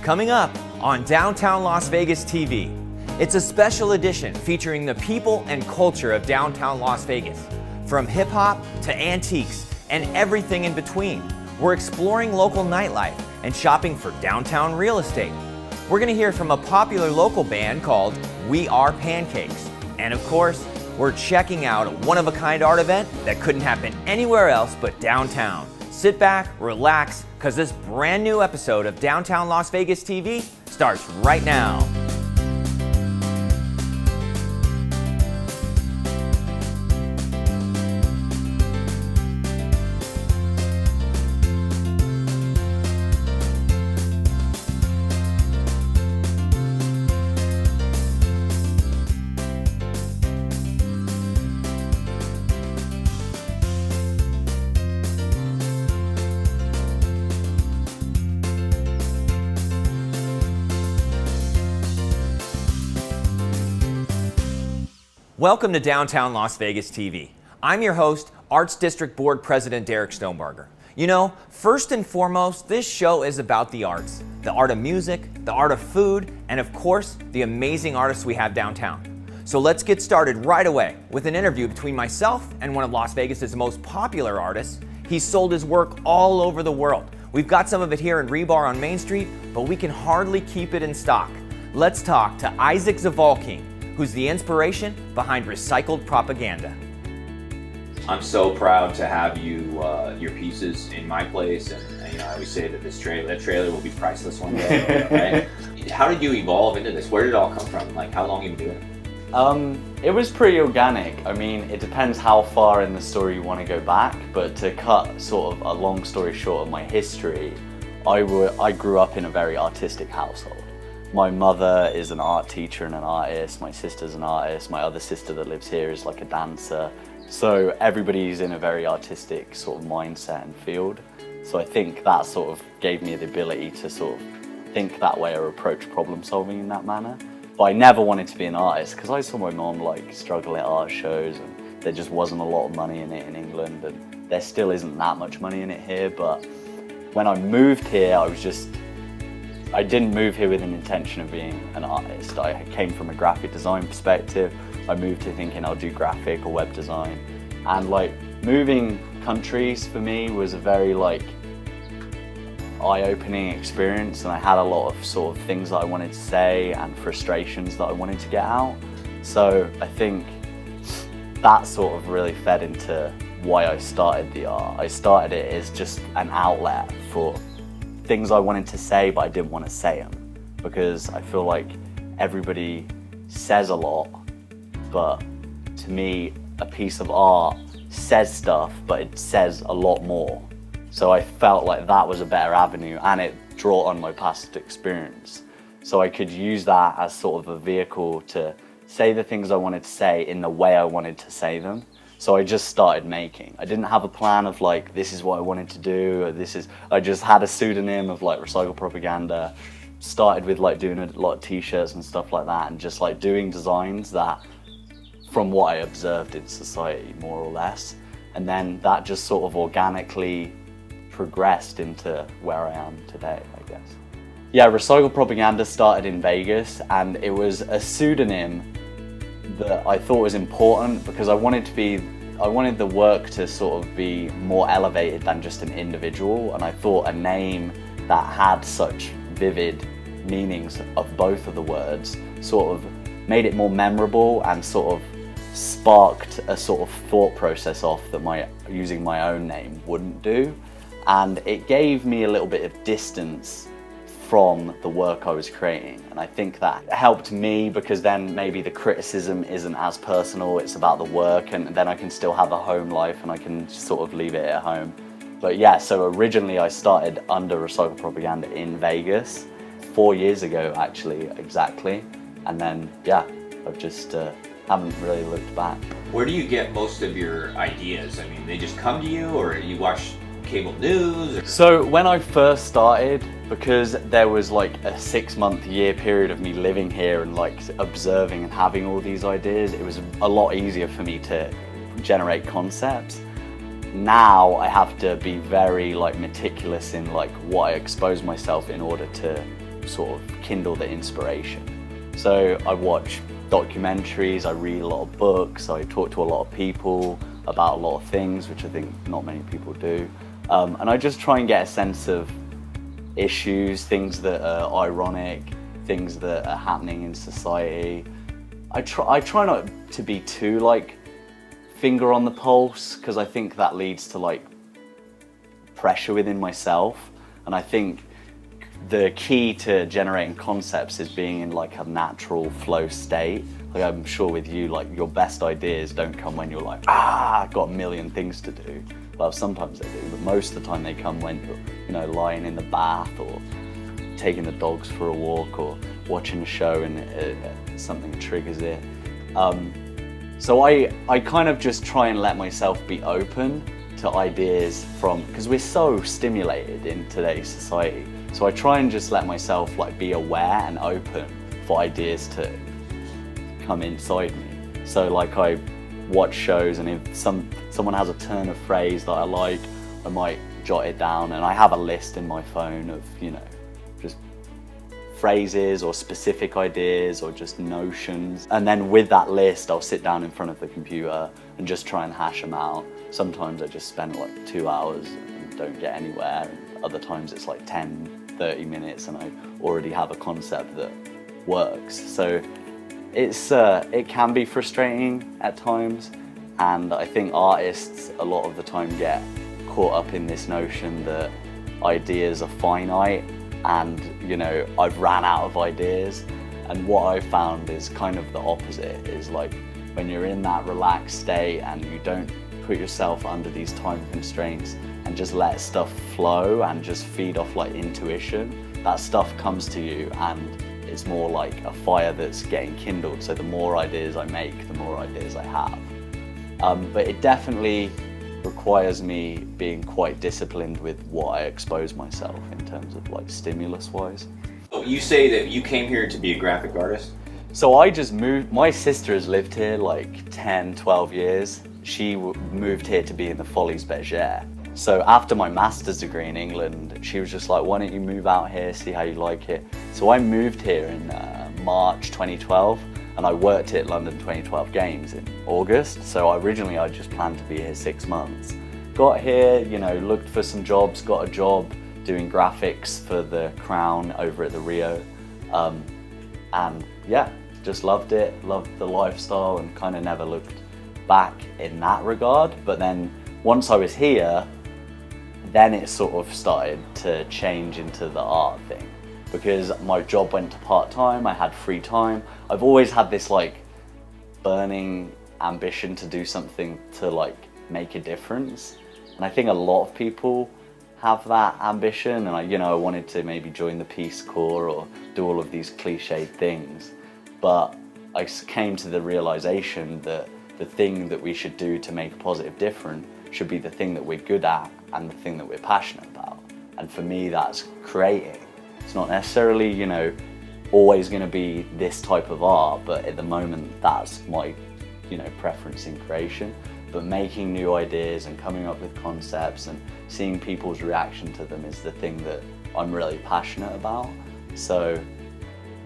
Coming up on Downtown Las Vegas TV. It's a special edition featuring the people and culture of downtown Las Vegas. From hip-hop to antiques and everything in between. We're exploring local nightlife and shopping for downtown real estate. We're gonna hear from a popular local band called We Are Pancakes. And of course, we're checking out a one-of-a-kind art event that couldn't happen anywhere else but downtown. Sit back, relax, because this brand new episode of Downtown Las Vegas TV starts right now. Welcome to Downtown Las Vegas TV. I'm your host, Arts District Board President Derek Stonebarger. You know, first and foremost, this show is about the arts. The art of music, the art of food, and of course, the amazing artists we have downtown. So let's get started right away with an interview between myself and one of Las Vegas's most popular artists. He's sold his work all over the world. We've got some of it here in Rebar on Main Street, but we can hardly keep it in stock. Let's talk to Isaac Zavalking, who's the inspiration behind Recycled Propaganda. I'm so proud to have you, your pieces in my place, and you know, I always say that that trailer will be priceless one day, right? How did you evolve into this? Where did it all come from? Like, how long have you been doing it? It was pretty organic. I mean, it depends how far in the story you want to go back, but to cut sort of a long story short of my history, I grew up in a very artistic household. My mother is an art teacher and an artist, my sister's an artist, my other sister that lives here is like a dancer. So everybody's in a very artistic sort of mindset and field. So I think that sort of gave me the ability to sort of think that way or approach problem solving in that manner. But I never wanted to be an artist because I saw my mom like struggle at art shows and there just wasn't a lot of money in it in England, and there still isn't that much money in it here. But when I moved here, I didn't move here with an intention of being an artist. I came from a graphic design perspective. I moved here thinking I'll do graphic or web design. And like moving countries for me was a very like eye-opening experience, and I had a lot of sort of things that I wanted to say and frustrations that I wanted to get out. So I think that sort of really fed into why I started the art. I started it as just an outlet for things I wanted to say, but I didn't want to say them because I feel like everybody says a lot, but to me, a piece of art says stuff, but it says a lot more. So I felt like that was a better avenue, and it drew on my past experience. So I could use that as sort of a vehicle to say the things I wanted to say in the way I wanted to say them. So I just started making. I didn't have a plan of like, this is what I wanted to do, or I just had a pseudonym of like Recycled Propaganda. Started with like doing a lot of t-shirts and stuff like that, and just like doing designs that from what I observed in society, more or less. And then that just sort of organically progressed into where I am today, I guess. Yeah, Recycled Propaganda started in Vegas, and it was a pseudonym that I thought was important because I wanted the work to sort of be more elevated than just an individual, and I thought a name that had such vivid meanings of both of the words sort of made it more memorable and sort of sparked a sort of thought process off that using my own name wouldn't do, and it gave me a little bit of distance from the work I was creating. And I think that helped me because then maybe the criticism isn't as personal, it's about the work, and then I can still have a home life and I can sort of leave it at home. But yeah, so originally I started under Recycled Propaganda in Vegas 4 years ago actually, exactly. And then yeah, I've just haven't really looked back. Where do you get most of your ideas? I mean, they just come to you, or you watch cable news? So when I first started, because there was like a 6-month year period of me living here and like observing and having all these ideas, it was a lot easier for me to generate concepts. Now I have to be very like meticulous in like what I expose myself in order to sort of kindle the inspiration. So I watch documentaries, I read a lot of books, I talk to a lot of people about a lot of things, which I think not many people do. And I just try and get a sense of issues, things that are ironic, things that are happening in society. I try not to be too like finger on the pulse, because I think that leads to like pressure within myself. And I think the key to generating concepts is being in like a natural flow state. Like I'm sure with you, like your best ideas don't come when you're like, I've got a million things to do. Well, sometimes they do, but most of the time they come when you're, you know, lying in the bath or taking the dogs for a walk or watching a show and something triggers it. So I kind of just try and let myself be open to ideas from, because we're so stimulated in today's society. So I try and just let myself like be aware and open for ideas to come inside me. So like I watch shows, and if someone has a turn of phrase that I like, I might jot it down, and I have a list in my phone of, you know, just phrases or specific ideas or just notions. And then with that list, I'll sit down in front of the computer and just try and hash them out. Sometimes I just spend like 2 hours and don't get anywhere. And other times it's like 10, 30 minutes and I already have a concept that works. So it can be frustrating at times. And I think artists a lot of the time get caught up in this notion that ideas are finite and, you know, I've ran out of ideas. And what I found is kind of the opposite, is like when you're in that relaxed state and you don't put yourself under these time constraints and just let stuff flow and just feed off like intuition, that stuff comes to you and it's more like a fire that's getting kindled. So the more ideas I make, the more ideas I have. But it definitely requires me being quite disciplined with what I expose myself in terms of like stimulus wise. You say that you came here to be a graphic artist? So I just moved, my sister has lived here like 10, 12 years. She moved here to be in the Folies Bergère. So after my master's degree in England, she was just like, why don't you move out here, see how you like it? So I moved here in March 2012 and I worked at London 2012 Games in August. So originally I just planned to be here 6 months. Got here, you know, looked for some jobs, got a job doing graphics for the Crown over at the Rio. And yeah, just loved it, loved the lifestyle and kind of never looked back in that regard. But then once I was here, then it sort of started to change into the art thing, because my job went to part-time, I had free time. I've always had this like burning ambition to do something to like make a difference. And I think a lot of people have that ambition, and I wanted to maybe join the Peace Corps or do all of these cliched things. But I came to the realization that the thing that we should do to make a positive difference should be the thing that we're good at and the thing that we're passionate about. And for me, that's creating. It's not necessarily, you know, always going to be this type of art, but at the moment, that's my, you know, preference in creation. But making new ideas and coming up with concepts and seeing people's reaction to them is the thing that I'm really passionate about. So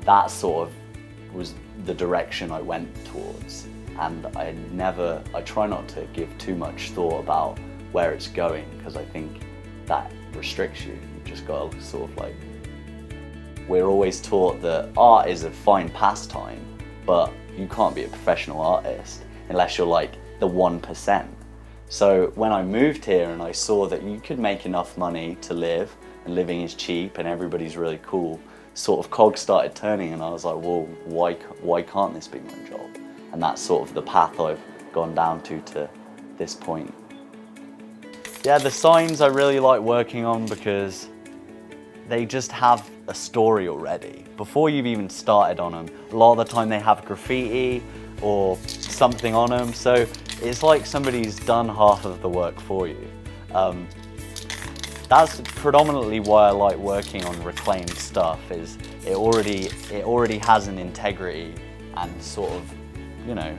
that sort of was the direction I went towards. And I try not to give too much thought about where it's going, because I think that restricts you. You just got to sort of like, we're always taught that art is a fine pastime, but you can't be a professional artist unless you're like the 1%. So when I moved here and I saw that you could make enough money to live, and living is cheap and everybody's really cool, sort of cogs started turning, and I was like, well, why can't this be my job? And that's sort of the path I've gone down to this point. Yeah, the signs I really like working on because they just have a story already. Before you've even started on them, a lot of the time they have graffiti or something on them. So it's like somebody's done half of the work for you. That's predominantly why I like working on reclaimed stuff, is it already has an integrity and sort of, you know,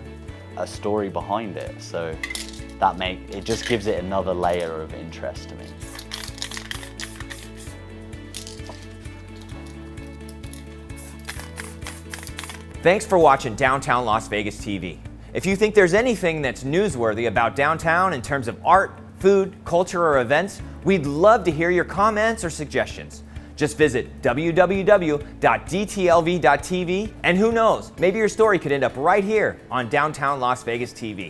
a story behind it. So it just gives it another layer of interest to me. Thanks for watching Downtown Las Vegas TV. If you think there's anything that's newsworthy about downtown in terms of art, food, culture, or events, we'd love to hear your comments or suggestions. Just visit www.dtlv.tv, and who knows, maybe your story could end up right here on Downtown Las Vegas TV.